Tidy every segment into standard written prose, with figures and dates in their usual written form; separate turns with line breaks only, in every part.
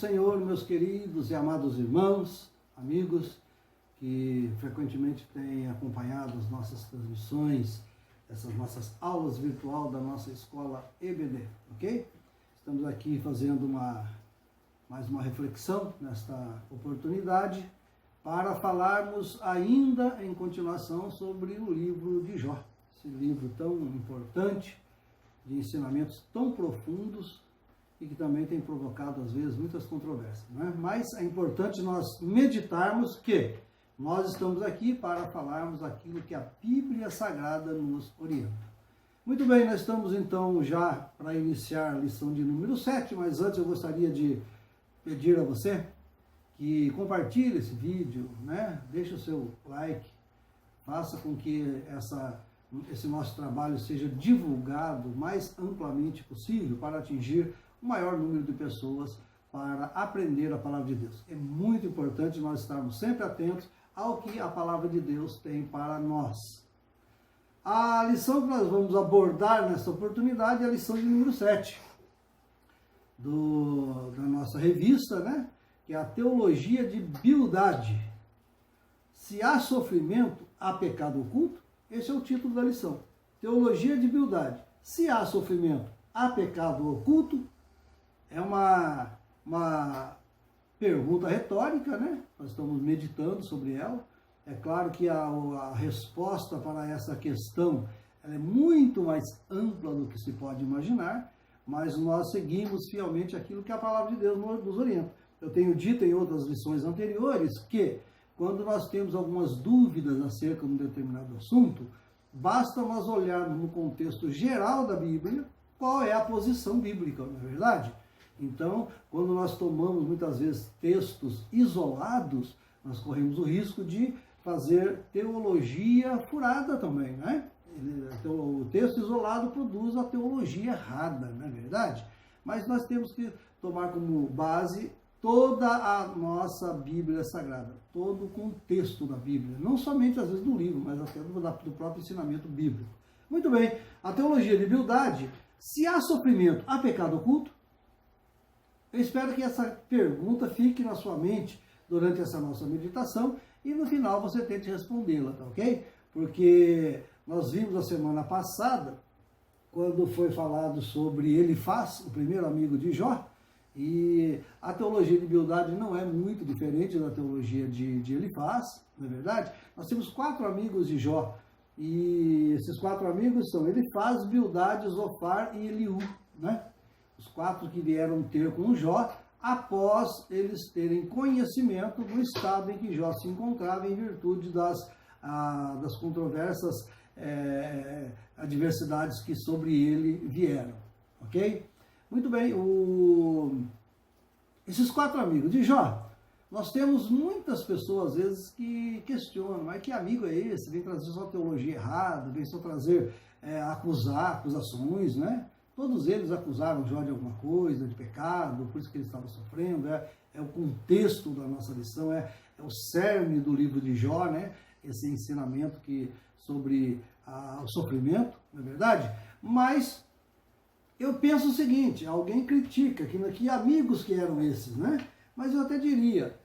Senhor, meus queridos e amados irmãos, amigos que frequentemente têm acompanhado as nossas transmissões, essas nossas aulas virtual da nossa escola EBD, ok? Estamos aqui fazendo mais uma reflexão nesta oportunidade para falarmos ainda em continuação sobre o livro de Jó, esse livro tão importante, de ensinamentos tão profundos e que também tem provocado, às vezes, muitas controvérsias, né? Mas é importante nós meditarmos que nós estamos aqui para falarmos aquilo que a Bíblia Sagrada nos orienta. Muito bem, nós estamos então já para iniciar a lição de número 7, mas antes eu gostaria de pedir a você que compartilhe esse vídeo, né? Deixe o seu like, faça com que esse nosso trabalho seja divulgado o mais amplamente possível para atingir o maior número de pessoas para aprender a palavra de Deus. É muito importante nós estarmos sempre atentos ao que a palavra de Deus tem para nós. A lição que nós vamos abordar nessa oportunidade é a lição de número 7 da nossa revista, né? Que é a Teologia de Bildade. Se há sofrimento, há pecado oculto? Esse é o título da lição. Teologia de Bildade. Se há sofrimento, há pecado oculto? É uma pergunta retórica, né? Nós estamos meditando sobre ela. É claro que a resposta para essa questão ela é muito mais ampla do que se pode imaginar, mas nós seguimos fielmente aquilo que a palavra de Deus nos orienta. Eu tenho dito em outras lições anteriores que quando nós temos algumas dúvidas acerca de um determinado assunto, basta nós olharmos no contexto geral da Bíblia qual é a posição bíblica, não é verdade? Então, quando nós tomamos muitas vezes textos isolados, nós corremos o risco de fazer teologia furada também, né? O texto isolado produz a teologia errada, não é verdade? Mas nós temos que tomar como base toda a nossa Bíblia Sagrada, todo o contexto da Bíblia, não somente às vezes do livro, mas até do próprio ensinamento bíblico. Muito bem, a teologia de Bildade, se há sofrimento, há pecado oculto? Eu espero que essa pergunta fique na sua mente durante essa nossa meditação e no final você tente respondê-la, tá ok? Porque nós vimos a semana passada, quando foi falado sobre Elifaz, o primeiro amigo de Jó, e a teologia de Bildade não é muito diferente da teologia de Elifaz, não é verdade? Nós temos 4 amigos de Jó, e esses 4 amigos são Elifaz, Bildade, Zofar e Eliú, né? Os 4 que vieram ter com Jó, após eles terem conhecimento do estado em que Jó se encontrava, em virtude das controversas, adversidades que sobre ele vieram, ok? Muito bem, esses 4 amigos de Jó, nós temos muitas pessoas, às vezes, que questionam, mas que amigo é esse? Vem trazer só teologia errada, vem só trazer, acusações, né? Todos eles acusaram Jó de alguma coisa, de pecado, por isso que ele estava sofrendo, é o contexto da nossa lição, é o cerne do livro de Jó, né? Esse ensinamento sobre o sofrimento, não é verdade? Mas eu penso o seguinte, alguém critica, que amigos que eram esses, né? Mas eu até diria,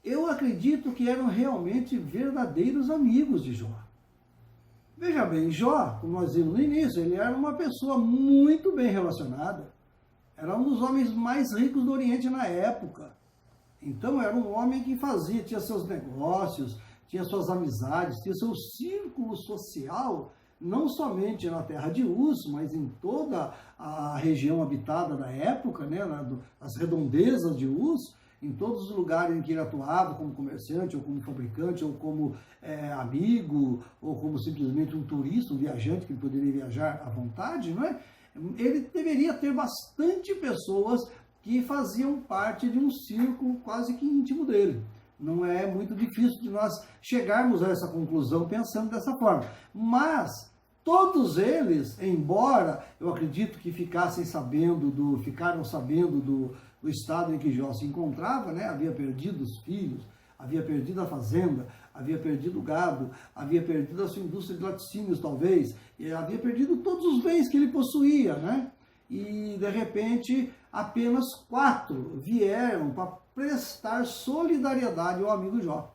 eu acredito que eram realmente verdadeiros amigos de Jó. Veja bem, Jó, como nós vimos no início, ele era uma pessoa muito bem relacionada. Era um dos homens mais ricos do Oriente na época. Então era um homem que tinha seus negócios, tinha suas amizades, tinha seu círculo social, não somente na terra de Uz, mas em toda a região habitada da época, né, nas redondezas de Uz, em todos os lugares em que ele atuava como comerciante, ou como fabricante, ou como amigo, ou como simplesmente um turista, um viajante que poderia viajar à vontade, não é? Ele deveria ter bastante pessoas que faziam parte de um círculo quase que íntimo dele. Não é muito difícil de nós chegarmos a essa conclusão pensando dessa forma. Mas todos eles, embora eu acredito que ficaram sabendo do estado em que Jó se encontrava, né? Havia perdido os filhos, havia perdido a fazenda, havia perdido o gado, havia perdido a sua indústria de laticínios talvez, e havia perdido todos os bens que ele possuía, né? E de repente apenas 4 vieram para prestar solidariedade ao amigo Jó.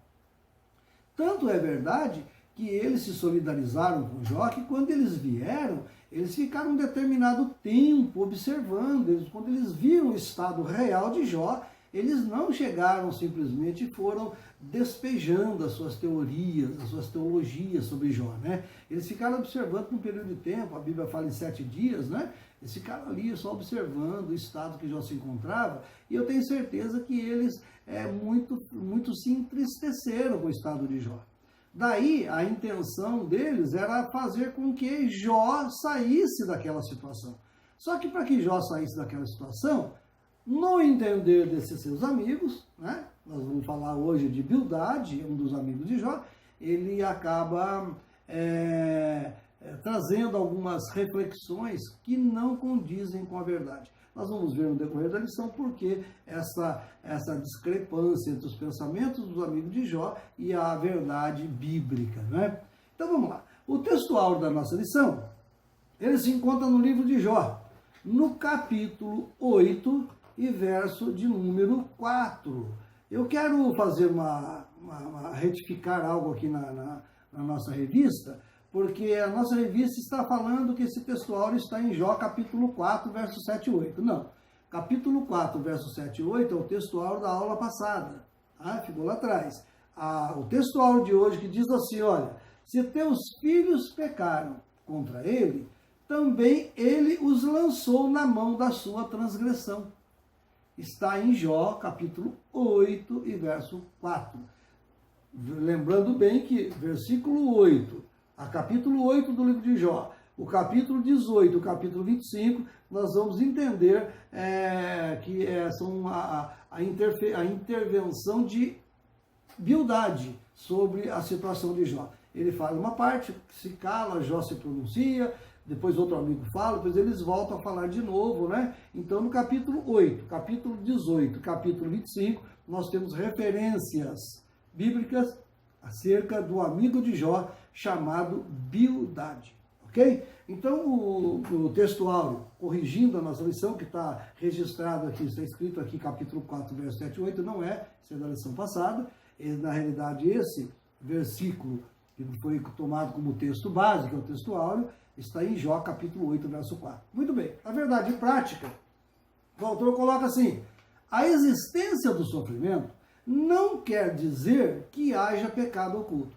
Tanto é verdade que eles se solidarizaram com Jó, que quando eles vieram, eles ficaram um determinado tempo observando. Quando eles viram o estado real de Jó, eles não chegaram simplesmente e foram despejando as suas teorias, as suas teologias sobre Jó, né? Eles ficaram observando por um período de tempo, a Bíblia fala em 7 dias, né? Eles ficaram ali só observando o estado que Jó se encontrava, e eu tenho certeza que eles muito se entristeceram com o estado de Jó. Daí, a intenção deles era fazer com que Jó saísse daquela situação. Só que para que Jó saísse daquela situação, no entender desses seus amigos, né? Nós vamos falar hoje de Bildade, um dos amigos de Jó, ele acaba trazendo algumas reflexões que não condizem com a verdade. Nós vamos ver no decorrer da lição porque essa discrepância entre os pensamentos dos amigos de Jó e a verdade bíblica, né? Então vamos lá. O textual da nossa lição, ele se encontra no livro de Jó, no capítulo 8 e verso de número 4. Eu quero fazer retificar algo aqui na nossa revista, porque a nossa revista está falando que esse textual está em Jó capítulo 4, verso 7 e 8. Não, capítulo 4, verso 7 e 8 é o textual da aula passada, tá? Ficou lá atrás. O textual de hoje que diz assim, olha, se teus filhos pecaram contra ele, também ele os lançou na mão da sua transgressão. Está em Jó capítulo 8 e verso 4. Lembrando bem que versículo 8, a capítulo 8 do livro de Jó, o capítulo 18, o capítulo 25, nós vamos entender que são a intervenção de Bildade sobre a situação de Jó. Ele fala uma parte, se cala, Jó se pronuncia, depois outro amigo fala, depois eles voltam a falar de novo, né? Então no capítulo 8, capítulo 18, capítulo 25, nós temos referências bíblicas acerca do amigo de Jó chamado Bildade, ok? Então o textual, corrigindo a nossa lição, que está registrado aqui, está escrito aqui capítulo 4, verso 7 e 8, não é, isso é da lição passada, na realidade esse versículo que foi tomado como texto básico, é o texto áureo, está em Jó capítulo 8, verso 4. Muito bem, a verdade prática, o autor coloca assim, a existência do sofrimento não quer dizer que haja pecado oculto.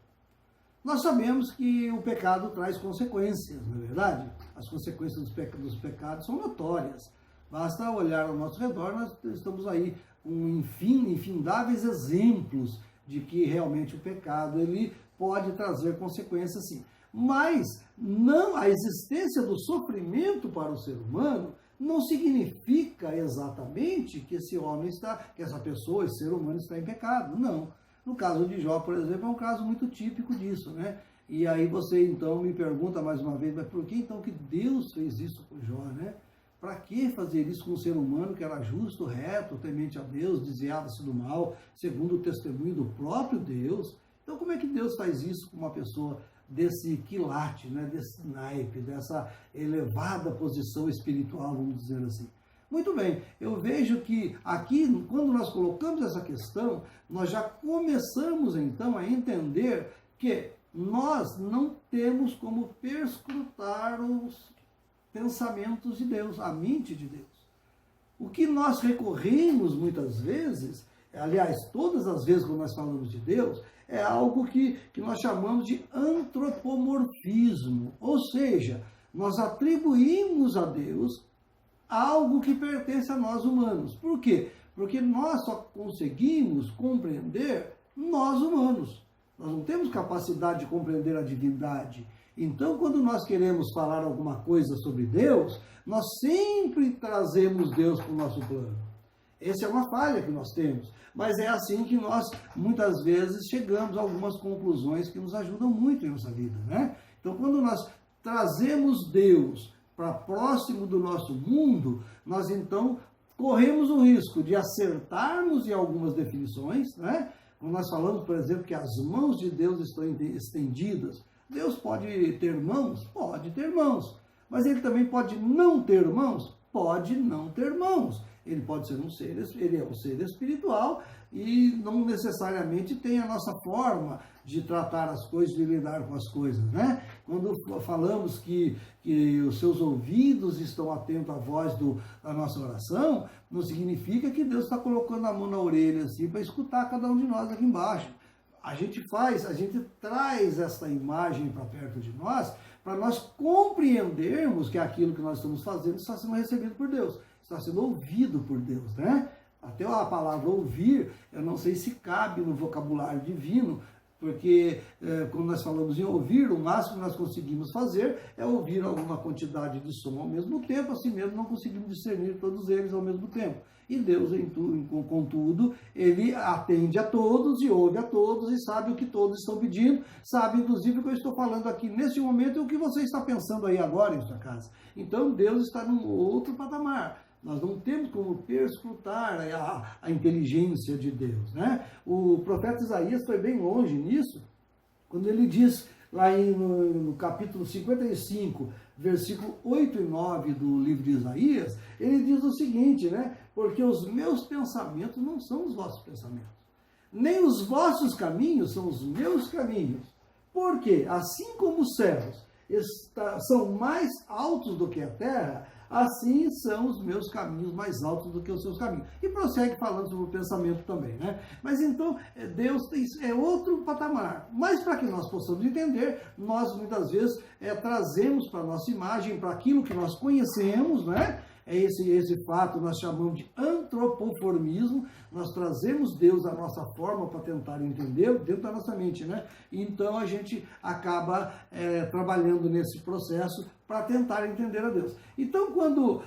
Nós sabemos que o pecado traz consequências, não é verdade? As consequências dos pecados são notórias. Basta olhar ao nosso redor, nós estamos aí com infindáveis exemplos de que realmente o pecado ele pode trazer consequências sim. Mas não, a existência do sofrimento para o ser humano não significa exatamente que essa pessoa, esse ser humano está em pecado. Não. No caso de Jó, por exemplo, é um caso muito típico disso, né? E aí você então me pergunta mais uma vez, mas por que então que Deus fez isso com Jó, né? Para que fazer isso com um ser humano que era justo, reto, temente a Deus, desviava-se do mal, segundo o testemunho do próprio Deus? Então como é que Deus faz isso com uma pessoa desse quilate, né, desse naipe, dessa elevada posição espiritual, vamos dizer assim? Muito bem, eu vejo que aqui, quando nós colocamos essa questão, nós já começamos então a entender que nós não temos como perscrutar os pensamentos de Deus, a mente de Deus. O que nós recorremos muitas vezes, aliás, todas as vezes quando nós falamos de Deus, é algo que nós chamamos de antropomorfismo, ou seja, nós atribuímos a Deus algo que pertence a nós humanos. Por quê? Porque nós só conseguimos compreender nós humanos. Nós não temos capacidade de compreender a divindade. Então, quando nós queremos falar alguma coisa sobre Deus, nós sempre trazemos Deus para o nosso plano. Essa é uma falha que nós temos. Mas é assim que nós, muitas vezes, chegamos a algumas conclusões que nos ajudam muito em nossa vida, né? Então, quando nós trazemos Deus para próximo do nosso mundo, nós então corremos o risco de acertarmos em algumas definições, né? Quando nós falamos, por exemplo, que as mãos de Deus estão estendidas, Deus pode ter mãos? Pode ter mãos. Mas ele também pode não ter mãos? pode não ter mãos. Ele pode ser ele é um ser espiritual e não necessariamente tem a nossa forma de tratar as coisas, de lidar com as coisas, né? Quando falamos que os seus ouvidos estão atentos à voz da nossa oração, não significa que Deus está colocando a mão na orelha assim para escutar cada um de nós aqui embaixo. A gente traz essa imagem para perto de nós, para nós compreendermos que aquilo que nós estamos fazendo está sendo recebido por Deus, está sendo ouvido por Deus, né? Até a palavra ouvir, eu não sei se cabe no vocabulário divino, porque quando nós falamos em ouvir, o máximo que nós conseguimos fazer é ouvir alguma quantidade de som ao mesmo tempo, assim mesmo não conseguimos discernir todos eles ao mesmo tempo. E Deus, contudo, ele atende a todos e ouve a todos e sabe o que todos estão pedindo, sabe inclusive o que eu estou falando aqui nesse momento e o que você está pensando aí agora em sua casa. Então Deus está num outro patamar. Nós não temos como perscrutar a inteligência de Deus, né? O profeta Isaías foi bem longe nisso, quando ele diz lá no capítulo 55, versículo 8 e 9 do livro de Isaías, ele diz o seguinte, né? Porque os meus pensamentos não são os vossos pensamentos, nem os vossos caminhos são os meus caminhos. Porque assim como os céus são mais altos do que a terra, assim são os meus caminhos mais altos do que os seus caminhos. E prossegue falando sobre o pensamento também, né? Mas então, Deus é outro patamar. Mas para que nós possamos entender, nós muitas vezes trazemos para a nossa imagem, para aquilo que nós conhecemos, né? Esse fato nós chamamos de antropoformismo, nós trazemos Deus à nossa forma para tentar entender dentro da nossa mente, né? Então a gente acaba trabalhando nesse processo para tentar entender a Deus. Então quando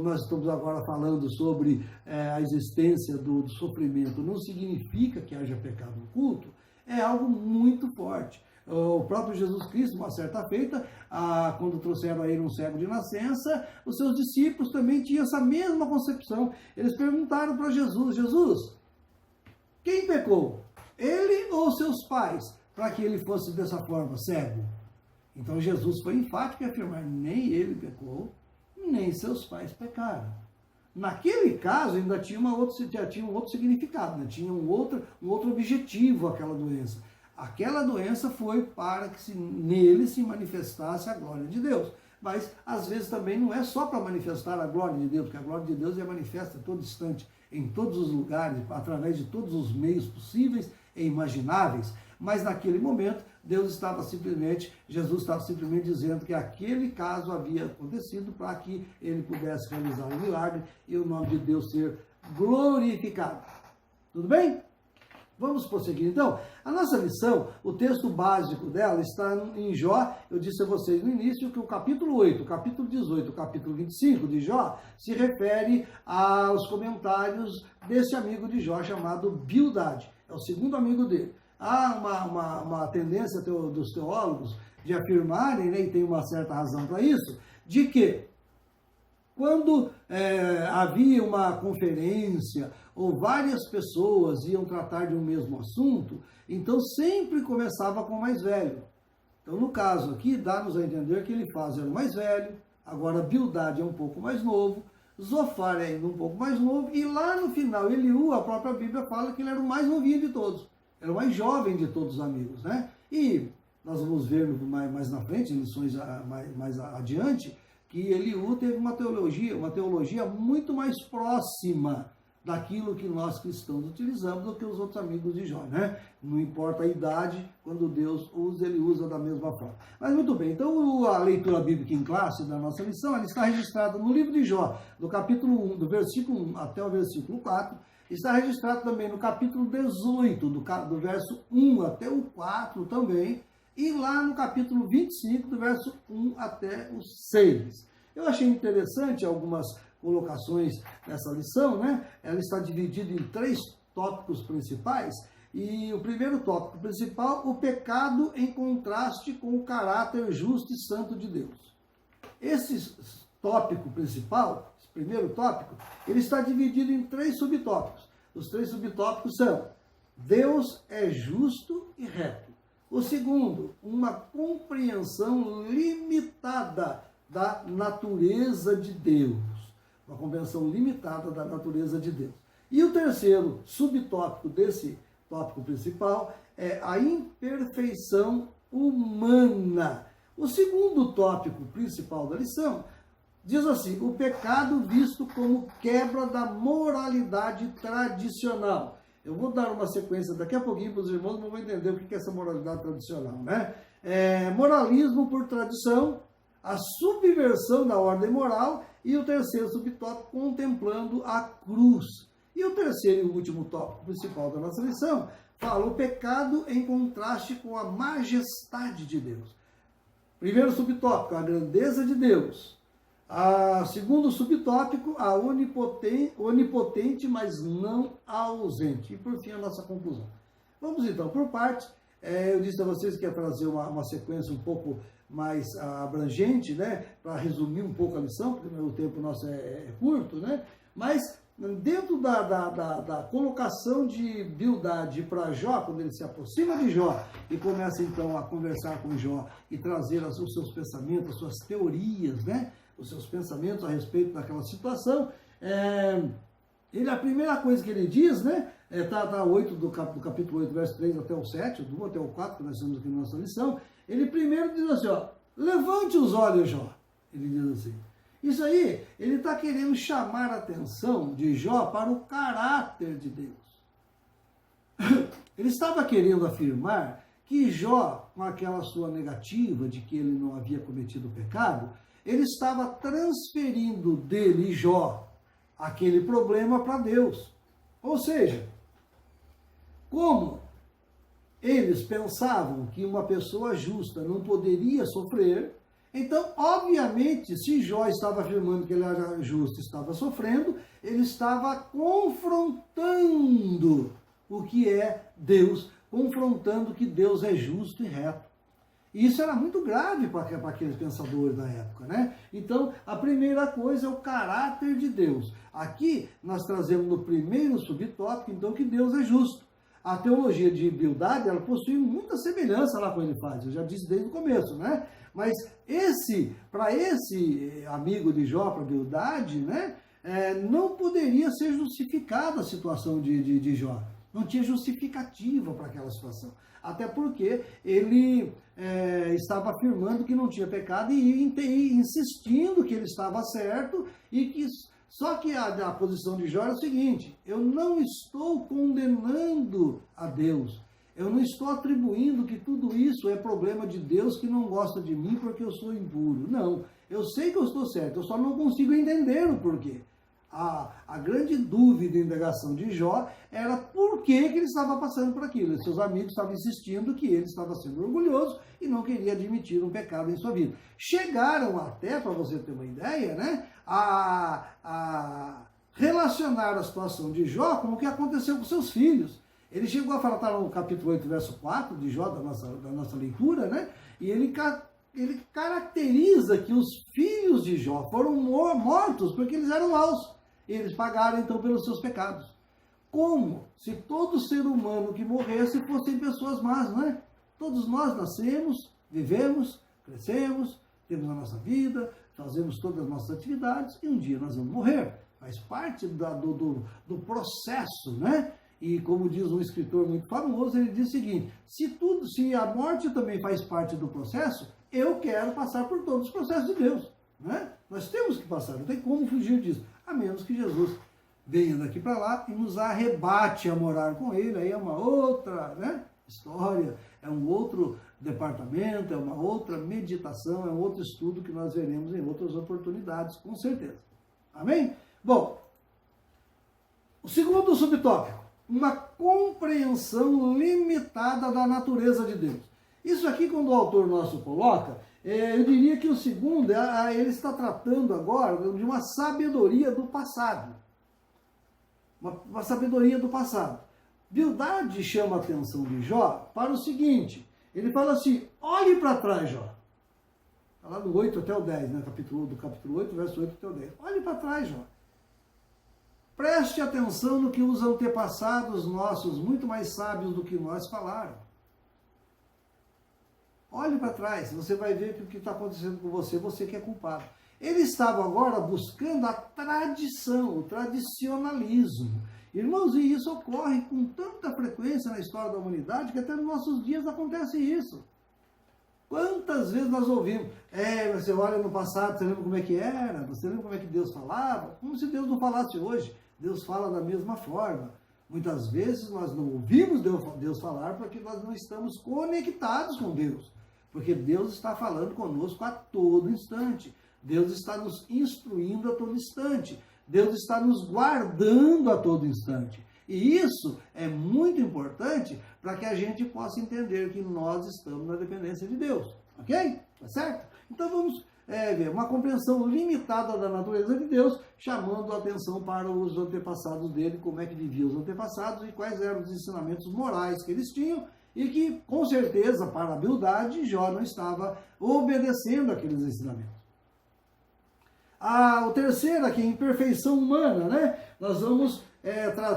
nós estamos agora falando sobre a existência do sofrimento, não significa que haja pecado oculto, é algo muito forte. O próprio Jesus Cristo, uma certa feita, quando trouxeram a ele um cego de nascença, os seus discípulos também tinham essa mesma concepção. Eles perguntaram para Jesus, quem pecou? Ele ou seus pais? Para que ele fosse dessa forma, cego? Então Jesus foi enfático em afirmar, nem ele pecou, nem seus pais pecaram. Naquele caso ainda tinha um outro significado, né? Tinha um outro objetivo aquela doença. Aquela doença foi para que nele se manifestasse a glória de Deus. Mas, às vezes, também não é só para manifestar a glória de Deus, porque a glória de Deus é manifesta a todo instante, em todos os lugares, através de todos os meios possíveis e imagináveis. Mas, naquele momento, Jesus estava simplesmente dizendo que aquele caso havia acontecido para que ele pudesse realizar o milagre e o nome de Deus ser glorificado. Tudo bem? Vamos prosseguir então. A nossa lição, o texto básico dela está em Jó. Eu disse a vocês no início que o capítulo 8, o capítulo 18, o capítulo 25 de Jó se refere aos comentários desse amigo de Jó chamado Bildade. É o segundo amigo dele. Há uma tendência dos teólogos de afirmarem, né, e tem uma certa razão para isso, de que quando havia uma conferência ou várias pessoas iam tratar de um mesmo assunto, então sempre começava com o mais velho. Então, no caso aqui, dá-nos a entender que Elifaz era o mais velho, agora Bildade é um pouco mais novo, Zofar é ainda um pouco mais novo, e lá no final, Eliú, a própria Bíblia fala que ele era o mais novinho de todos, era o mais jovem de todos os amigos, né? E nós vamos ver mais na frente, em lições mais adiante, que Eliú teve uma teologia muito mais próxima daquilo que nós cristãos utilizamos do que os outros amigos de Jó, né? Não importa a idade, quando Deus usa, ele usa da mesma forma. Mas muito bem, então a leitura bíblica em classe da nossa lição, ela está registrada no livro de Jó, do capítulo 1, do versículo 1 até o versículo 4, está registrado também no capítulo 18, do verso 1 até o 4 também, e lá no capítulo 25, do verso 1 até o 6. Eu achei interessante algumas colocações dessa lição, né? Ela está dividida em 3 tópicos principais, e o primeiro tópico principal, o pecado em contraste com o caráter justo e santo de Deus. Esse tópico principal, esse primeiro tópico, ele está dividido em 3 subtópicos. Os 3 subtópicos são: Deus é justo e reto. O segundo, uma compreensão limitada da natureza de Deus. uma compreensão limitada da natureza de Deus. E o terceiro subtópico desse tópico principal é a imperfeição humana. O segundo tópico principal da lição diz assim: o pecado visto como quebra da moralidade tradicional. Eu vou dar uma sequência daqui a pouquinho para os irmãos, mas vão entender o que é essa moralidade tradicional, né? Moralismo por tradição, a subversão da ordem moral e o terceiro subtópico, contemplando a cruz. E o terceiro e último tópico principal da nossa lição fala o pecado em contraste com a majestade de Deus. Primeiro subtópico, a grandeza de Deus. Segundo subtópico, a onipotente, mas não ausente. E por fim, a nossa conclusão. Vamos então por partes. Eu disse a vocês que ia trazer uma sequência um pouco mais abrangente, né? Para resumir um pouco a lição, porque o tempo nosso é curto, né? Mas dentro da colocação de Bildade para Jó, quando ele se aproxima de Jó e começa então a conversar com Jó e trazer os seus pensamentos, as suas teorias, né? Os seus pensamentos a respeito daquela situação, a primeira coisa que ele diz, né? Está 8 do capítulo 8, verso 3 até o 7, do 1 até o 4, que nós estamos aqui na nossa lição. Ele primeiro diz assim, ó, levante os olhos, Jó. Ele diz assim. Isso aí, ele está querendo chamar a atenção de Jó para o caráter de Deus. Ele estava querendo afirmar que Jó, com aquela sua negativa de que ele não havia cometido pecado, ele estava transferindo dele, Jó, aquele problema para Deus. Ou seja, como eles pensavam que uma pessoa justa não poderia sofrer, então, obviamente, se Jó estava afirmando que ele era justo e estava sofrendo, ele estava confrontando o que é Deus, confrontando que Deus é justo e reto. E isso era muito grave para aqueles pensadores da época, né? Então, a primeira coisa é o caráter de Deus. Aqui, nós trazemos no primeiro subtópico, então, que Deus é justo. A teologia de Bildade, ela possui muita semelhança lá com ele faz, eu já disse desde o começo, né? Mas para esse amigo de Jó, para Bildade, né? Não poderia ser justificada a situação de Jó. Não tinha justificativa para aquela situação. Até porque ele estava afirmando que não tinha pecado e insistindo que ele estava certo e que... Só que a posição de Jó é o seguinte: eu não estou condenando a Deus, eu não estou atribuindo que tudo isso é problema de Deus que não gosta de mim porque eu sou impuro. Não, eu sei que eu estou certo, eu só não consigo entender o porquê. A grande dúvida e indagação de Jó era por que ele estava passando por aquilo. E seus amigos estavam insistindo que ele estava sendo orgulhoso e não queria admitir um pecado em sua vida. Chegaram até, para você ter uma ideia, né, a relacionar a situação de Jó com o que aconteceu com seus filhos. Ele chegou a falar, está no capítulo 8, verso 4 de Jó, da nossa leitura, né, e ele caracteriza que os filhos de Jó foram mortos porque eles eram maus. E eles pagaram, então, pelos seus pecados. Como se todo ser humano que morresse fossem pessoas más, não é? Todos nós nascemos, vivemos, crescemos, temos a nossa vida, fazemos todas as nossas atividades e um dia nós vamos morrer. Faz parte do processo, né? E como diz um escritor muito famoso, ele diz o seguinte: se a morte também faz parte do processo, eu quero passar por todos os processos de Deus, né? Nós temos que passar, não tem como fugir disso, a menos que Jesus venha daqui para lá e nos arrebate a morar com ele. Aí é uma outra, né, história, é um outro departamento, é uma outra meditação, é um outro estudo que nós veremos em outras oportunidades, com certeza. Amém? Bom, o segundo subtópico, uma compreensão limitada da natureza de Deus. Isso aqui, quando o autor nosso coloca, eu diria que o segundo, ele está tratando agora de uma sabedoria do passado. Uma sabedoria do passado. Bildade chama a atenção de Jó para o seguinte: ele fala assim, olhe para trás, Jó. Está lá do 8 até o 10, né? Do capítulo 8, verso 8 até o 10. Olhe para trás, Jó. Preste atenção no que os antepassados nossos, muito mais sábios do que nós, falaram. Olhe para trás, você vai ver que o que está acontecendo com você que é culpado. Ele estava agora buscando a tradição, o tradicionalismo. Irmãos, e isso ocorre com tanta frequência na história da humanidade que até nos nossos dias acontece isso. Quantas vezes nós ouvimos, você olha no passado, você lembra como é que era? Você lembra como é que Deus falava? Como se Deus não falasse hoje. Deus fala da mesma forma. Muitas vezes nós não ouvimos Deus falar porque nós não estamos conectados com Deus. Porque Deus está falando conosco a todo instante. Deus está nos instruindo a todo instante. Deus está nos guardando a todo instante. E isso é muito importante para que a gente possa entender que nós estamos na dependência de Deus. Ok? Tá certo? Então vamos ver uma compreensão limitada da natureza de Deus, chamando a atenção para os antepassados dele, como é que viviam os antepassados e quais eram os ensinamentos morais que eles tinham, e que, com certeza, para a Bildade, Jó não estava obedecendo aqueles ensinamentos. O terceiro aqui, imperfeição humana, né? Nós vamos,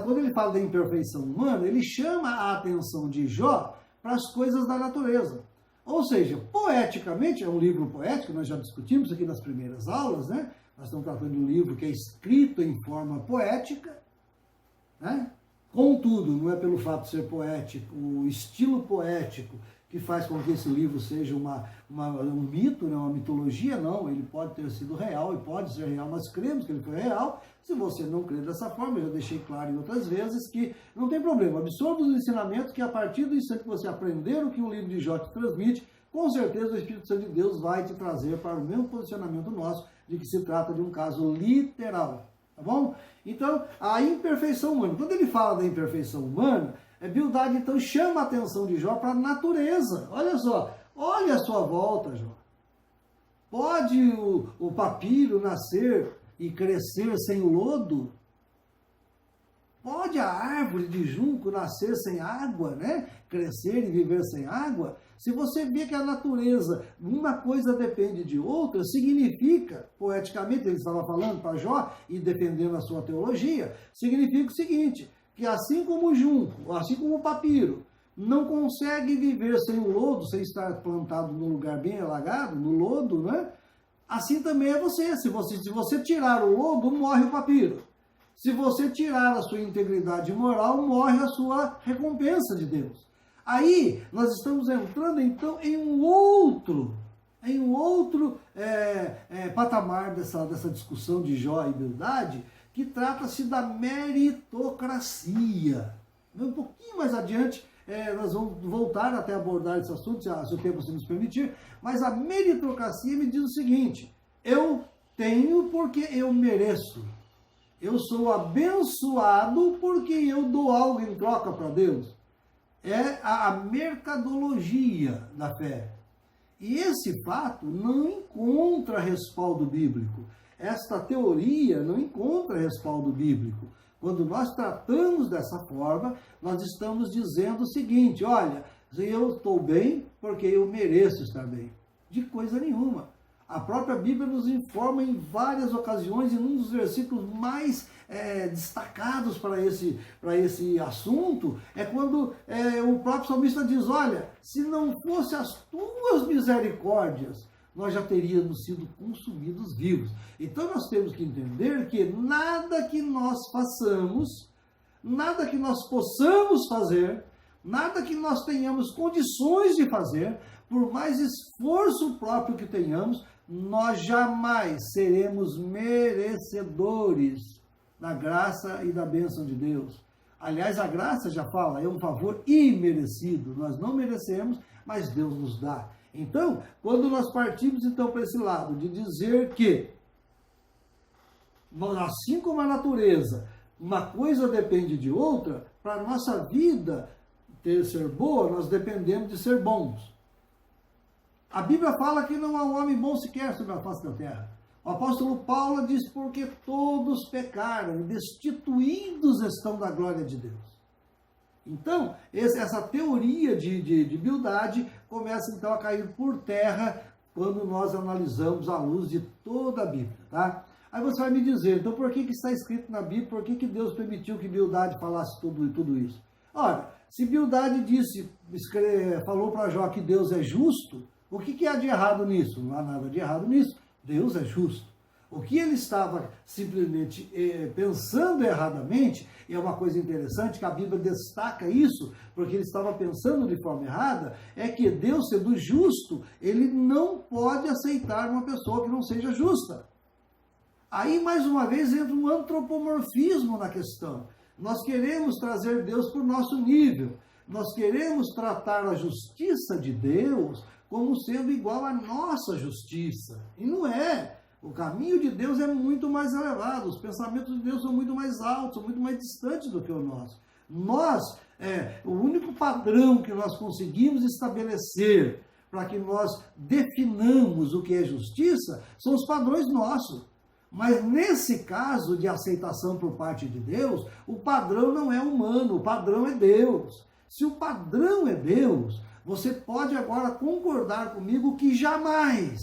quando ele fala da imperfeição humana, ele chama a atenção de Jó para as coisas da natureza. Ou seja, poeticamente, é um livro poético, nós já discutimos aqui nas primeiras aulas, né? Nós estamos tratando de um livro que é escrito em forma poética, né? Contudo, não é pelo fato de ser poético, o estilo poético que faz com que esse livro seja um mito, né, uma mitologia, não. Ele pode ter sido real e pode ser real, mas cremos que ele foi real. Se você não crê dessa forma, eu já deixei claro em outras vezes que não tem problema. Absorva os ensinamentos que a partir do instante que você aprender o que o livro de Jó te transmite, com certeza o Espírito Santo de Deus vai te trazer para o mesmo posicionamento nosso, de que se trata de um caso literal. Tá bom? Então, a imperfeição humana. Quando ele fala da imperfeição humana, Bildade então chama a atenção de Jó para a natureza. Olha só, olha a sua volta, Jó. Pode o papiro nascer e crescer sem o lodo? Pode a árvore de junco nascer sem água, né? Crescer e viver sem água? Se você vê que a natureza, uma coisa depende de outra, significa, poeticamente ele estava falando para Jó e defendendo a sua teologia, significa o seguinte, que assim como o junco, assim como o papiro, não consegue viver sem o lodo, sem estar plantado num lugar bem alagado, no lodo, né? Assim também é você. Se você tirar o lodo, morre o papiro. Se você tirar a sua integridade moral, morre a sua recompensa de Deus. Aí, nós estamos entrando, então, em um outro patamar dessa discussão de Jó e Bildade, que trata-se da meritocracia. Um pouquinho mais adiante, nós vamos voltar até abordar esse assunto, se o tempo se nos permitir, mas a meritocracia me diz o seguinte, eu tenho porque eu mereço. Eu sou abençoado porque eu dou algo em troca para Deus. É a mercadologia da fé. E esse fato não encontra respaldo bíblico. Esta teoria não encontra respaldo bíblico. Quando nós tratamos dessa forma, nós estamos dizendo o seguinte, olha, eu estou bem porque eu mereço estar bem. De coisa nenhuma. A própria Bíblia nos informa em várias ocasiões, e um dos versículos mais destacados para esse assunto, é quando o próprio salmista diz, olha, se não fosse as tuas misericórdias, nós já teríamos sido consumidos vivos. Então nós temos que entender que nada que nós façamos, nada que nós possamos fazer, nada que nós tenhamos condições de fazer, por mais esforço próprio que tenhamos, nós jamais seremos merecedores da graça e da bênção de Deus. Aliás, a graça já fala, é um favor imerecido. Nós não merecemos, mas Deus nos dá. Então, quando nós partimos então para esse lado de dizer que, assim como a natureza, uma coisa depende de outra, para a nossa vida ser boa, nós dependemos de ser bons. A Bíblia fala que não há um homem bom sequer sobre a face da terra. O apóstolo Paulo diz, porque todos pecaram e destituídos estão da glória de Deus. Então, essa teoria de Bildade começa então a cair por terra quando nós analisamos à luz de toda a Bíblia, tá? Aí você vai me dizer, então por que está escrito na Bíblia, por que Deus permitiu que Bildade falasse tudo isso? Ora, se Bildade falou para Jó que Deus é justo, o que há de errado nisso? Não há nada de errado nisso. Deus é justo. O que ele estava simplesmente pensando erradamente, e é uma coisa interessante que a Bíblia destaca isso, porque ele estava pensando de forma errada, é que Deus, sendo justo, ele não pode aceitar uma pessoa que não seja justa. Aí, mais uma vez, entra um antropomorfismo na questão. Nós queremos trazer Deus para o nosso nível. Nós queremos tratar a justiça de Deus como sendo igual à nossa justiça. E não é. O caminho de Deus é muito mais elevado. Os pensamentos de Deus são muito mais altos, são muito mais distantes do que o nosso. O único padrão que nós conseguimos estabelecer para que nós definamos o que é justiça são os padrões nossos. Mas nesse caso de aceitação por parte de Deus, o padrão não é humano, o padrão é Deus. Se o padrão é Deus, você pode agora concordar comigo que jamais,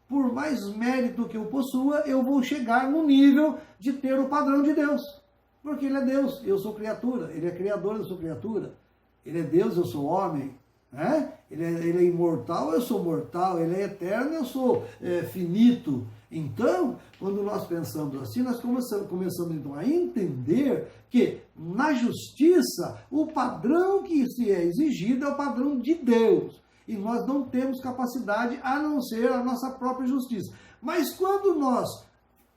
por mais mérito que eu possua, eu vou chegar no nível de ter o padrão de Deus. Porque Ele é Deus, eu sou criatura. Ele é Criador, eu sou criatura. Ele é Deus, eu sou homem. Né? Ele é imortal, eu sou mortal. Ele é eterno, eu sou finito. Então, quando nós pensamos assim, nós começamos então a entender que na justiça, o padrão que se é exigido é o padrão de Deus. E nós não temos capacidade a não ser a nossa própria justiça. Mas quando nós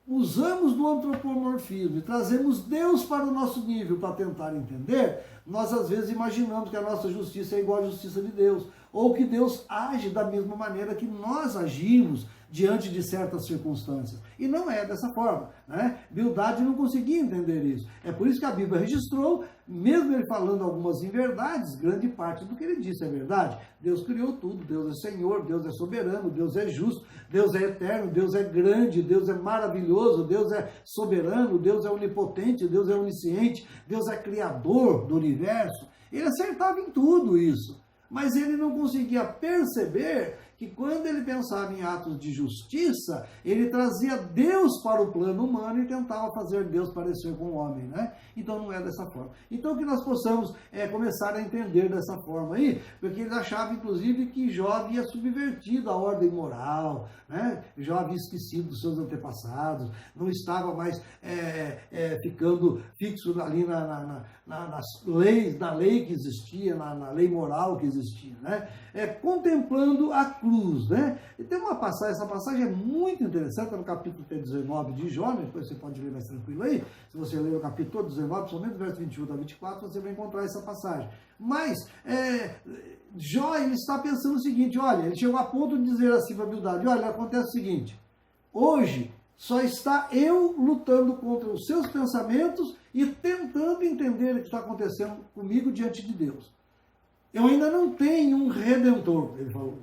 usamos do antropomorfismo e trazemos Deus para o nosso nível para tentar entender, nós às vezes imaginamos que a nossa justiça é igual à justiça de Deus, ou que Deus age da mesma maneira que nós agimos diante de certas circunstâncias. E não é dessa forma, né? Bildade não conseguia entender isso. É por isso que a Bíblia registrou, mesmo ele falando algumas inverdades, grande parte do que ele disse é verdade. Deus criou tudo, Deus é Senhor, Deus é soberano, Deus é justo, Deus é eterno, Deus é grande, Deus é maravilhoso, Deus é soberano, Deus é onipotente, Deus é onisciente, Deus é criador do universo. Ele acertava em tudo isso. Mas ele não conseguia perceber que quando ele pensava em atos de justiça, ele trazia Deus para o plano humano e tentava fazer Deus parecer com o homem, né? Então não é dessa forma. Então que nós possamos começar a entender dessa forma aí, porque ele achava inclusive que Jó havia subvertido a ordem moral, né? Jó havia esquecido dos seus antepassados, não estava mais ficando fixo ali nas leis, na lei que existia, na lei moral que existia, né? Contemplando a cruz, né? E tem uma passagem, essa passagem é muito interessante, no capítulo 19 de Jó, né? Depois você pode ler mais tranquilo aí, se você ler o capítulo 19, somente do verso 21 a 24, você vai encontrar essa passagem. Mas Jó, ele está pensando o seguinte, olha, ele chegou a ponto de dizer assim para a Bildade, olha, acontece o seguinte, hoje só está eu lutando contra os seus pensamentos e tentando entender o que está acontecendo comigo diante de Deus. Eu ainda não tenho um redentor, ele falou.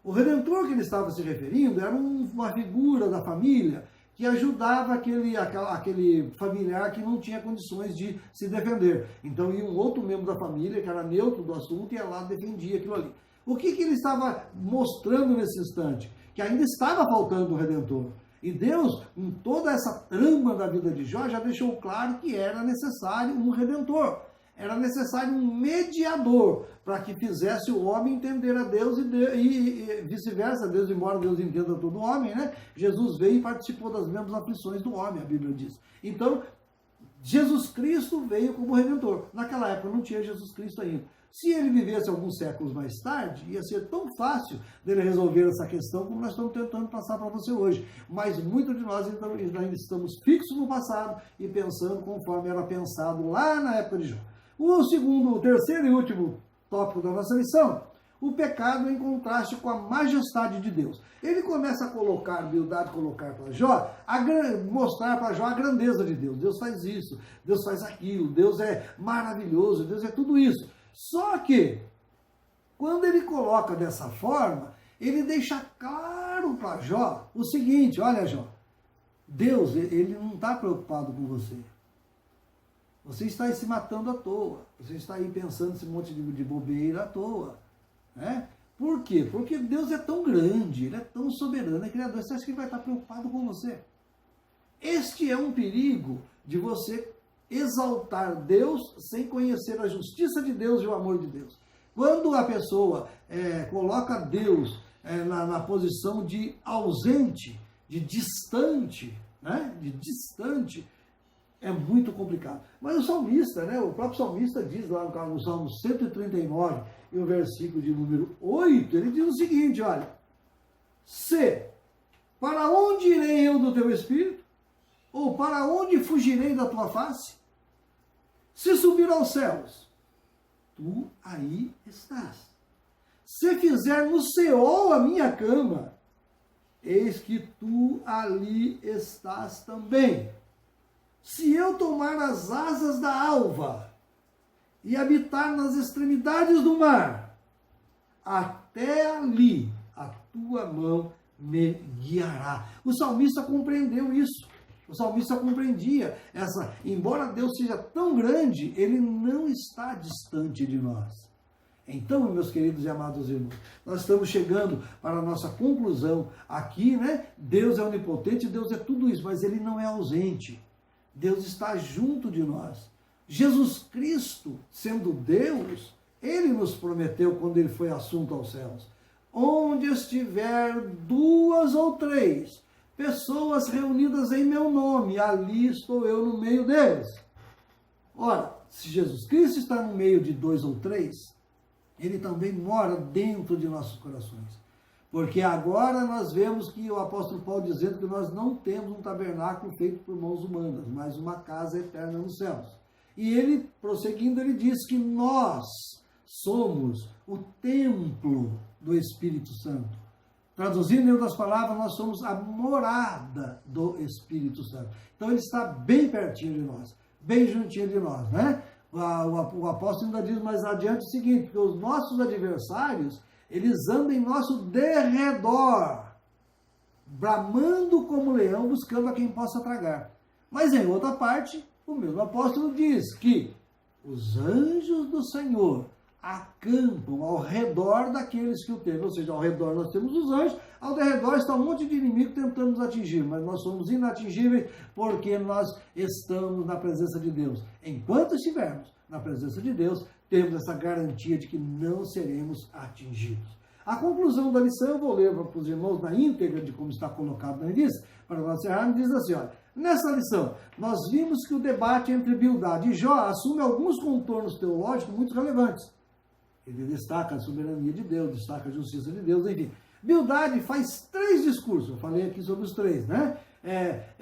O redentor que ele estava se referindo era uma figura da família que ajudava aquele familiar que não tinha condições de se defender. Então ia um outro membro da família, que era neutro do assunto, e ia lá defendia aquilo ali. O que ele estava mostrando nesse instante? Que ainda estava faltando o redentor. E Deus, em toda essa trama da vida de Jó, já deixou claro que era necessário um redentor. Era necessário um mediador para que fizesse o homem entender a Deus e vice-versa. Deus, embora Deus entenda todo homem, né? Jesus veio e participou das mesmas aflições do homem, a Bíblia diz. Então, Jesus Cristo veio como Redentor. Naquela época não tinha Jesus Cristo ainda. Se ele vivesse alguns séculos mais tarde, ia ser tão fácil dele resolver essa questão como nós estamos tentando passar para você hoje. Mas muitos de nós ainda estamos fixos no passado e pensando conforme era pensado lá na época de Jó. O terceiro e último tópico da nossa lição, o pecado em contraste com a majestade de Deus. Ele começa a colocar, Bildade colocar para Jó, mostrar para Jó a grandeza de Deus. Deus faz isso, Deus faz aquilo, Deus é maravilhoso, Deus é tudo isso. Só que, quando ele coloca dessa forma, ele deixa claro para Jó o seguinte, olha Jó, Deus, ele não está preocupado com você. Você está aí se matando à toa. Você está aí pensando esse monte de bobeira à toa. Né? Por quê? Porque Deus é tão grande, Ele é tão soberano, é criador. Você acha que Ele vai estar preocupado com você? Este é um perigo de você exaltar Deus sem conhecer a justiça de Deus e o amor de Deus. Quando a pessoa coloca Deus na posição de ausente, de distante, né? De distante, é muito complicado. Mas o salmista, né? O próprio salmista diz lá no Salmo 139, e o versículo de número 8, ele diz o seguinte, olha, para onde irei eu do teu espírito? Ou para onde fugirei da tua face? Se subir aos céus, tu aí estás. Se fizer no Seol a minha cama, eis que tu ali estás também. Se eu tomar as asas da alva e habitar nas extremidades do mar, até ali a tua mão me guiará. O salmista compreendeu isso. O salmista compreendia embora Deus seja tão grande, ele não está distante de nós. Então, meus queridos e amados irmãos, nós estamos chegando para a nossa conclusão aqui, né? Deus é onipotente, Deus é tudo isso, mas ele não é ausente. Deus está junto de nós. Jesus Cristo, sendo Deus, ele nos prometeu quando ele foi assunto aos céus. Onde estiver 2 ou 3 pessoas reunidas em meu nome, ali estou eu no meio deles. Ora, se Jesus Cristo está no meio de 2 ou 3, ele também mora dentro de nossos corações. Porque agora nós vemos que o apóstolo Paulo dizendo que nós não temos um tabernáculo feito por mãos humanas, mas uma casa eterna nos céus. E ele, prosseguindo, ele diz que nós somos o templo do Espírito Santo. Traduzindo em outras palavras, nós somos a morada do Espírito Santo. Então ele está bem pertinho de nós, bem juntinho de nós, né? O apóstolo ainda diz mais adiante o seguinte, que os nossos adversários, eles andam em nosso derredor, bramando como leão, buscando a quem possa tragar. Mas em outra parte, o mesmo apóstolo diz que os anjos do Senhor acampam ao redor daqueles que o temem. Ou seja, ao redor nós temos os anjos, ao redor está um monte de inimigo tentando nos atingir, mas nós somos inatingíveis porque nós estamos na presença de Deus. Enquanto estivermos na presença de Deus, temos essa garantia de que não seremos atingidos. A conclusão da lição, eu vou ler para os irmãos na íntegra de como está colocado na revista, para nós encerrarmos, diz assim, olha, nessa lição, nós vimos que o debate entre Bildade e Jó assume alguns contornos teológicos muito relevantes. Ele destaca a soberania de Deus, destaca a justiça de Deus, enfim. Bildade faz 3 discursos, eu falei aqui sobre os 3, né?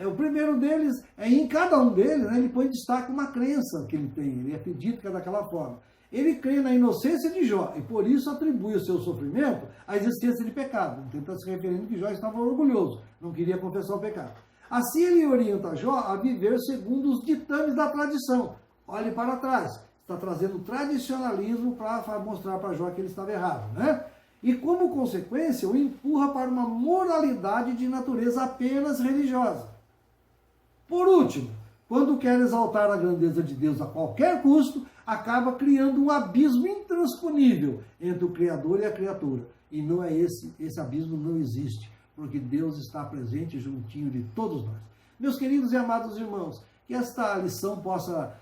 O primeiro deles, em cada um deles, né, ele põe em destaque uma crença que ele tem, ele acredita que é daquela forma. Ele crê na inocência de Jó e por isso atribui o seu sofrimento à existência de pecado. Então está se referindo que Jó estava orgulhoso, não queria confessar o pecado. Assim ele orienta Jó a viver segundo os ditames da tradição. Olhe para trás, está trazendo tradicionalismo para mostrar para Jó que ele estava errado, né? E como consequência o empurra para uma moralidade de natureza apenas religiosa. Por último, quando quer exaltar a grandeza de Deus a qualquer custo, acaba criando um abismo intransponível entre o Criador e a criatura. E não é esse abismo não existe, porque Deus está presente juntinho de todos nós. Meus queridos e amados irmãos, que esta lição possa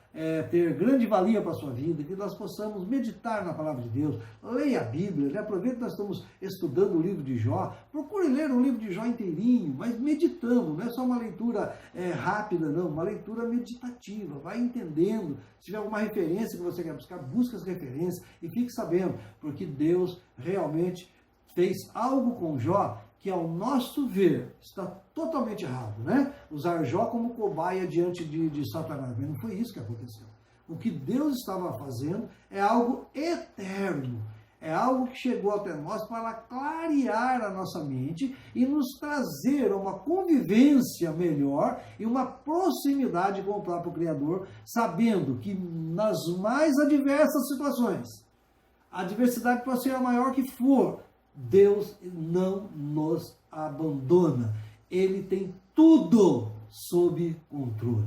ter grande valia para a sua vida, que nós possamos meditar na palavra de Deus, leia a Bíblia, aproveite que nós estamos estudando o livro de Jó, procure ler o livro de Jó inteirinho, mas meditando, não é só uma leitura rápida, não, uma leitura meditativa, vai entendendo, se tiver alguma referência que você quer buscar, busque as referências e fique sabendo, porque Deus realmente fez algo com Jó que, ao nosso ver, está totalmente errado, né? Usar Jó como cobaia diante de Satanás. Mas não foi isso que aconteceu. O que Deus estava fazendo é algo eterno. É algo que chegou até nós para clarear a nossa mente e nos trazer uma convivência melhor e uma proximidade com o próprio Criador, sabendo que nas mais adversas situações, a adversidade pode ser a maior que for, Deus não nos abandona. Ele tem tudo sob controle.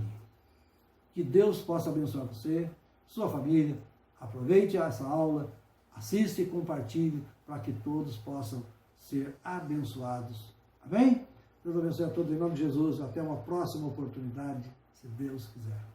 Que Deus possa abençoar você, sua família. Aproveite essa aula, assista e compartilhe para que todos possam ser abençoados. Amém? Deus abençoe a todos em nome de Jesus. Até uma próxima oportunidade, se Deus quiser.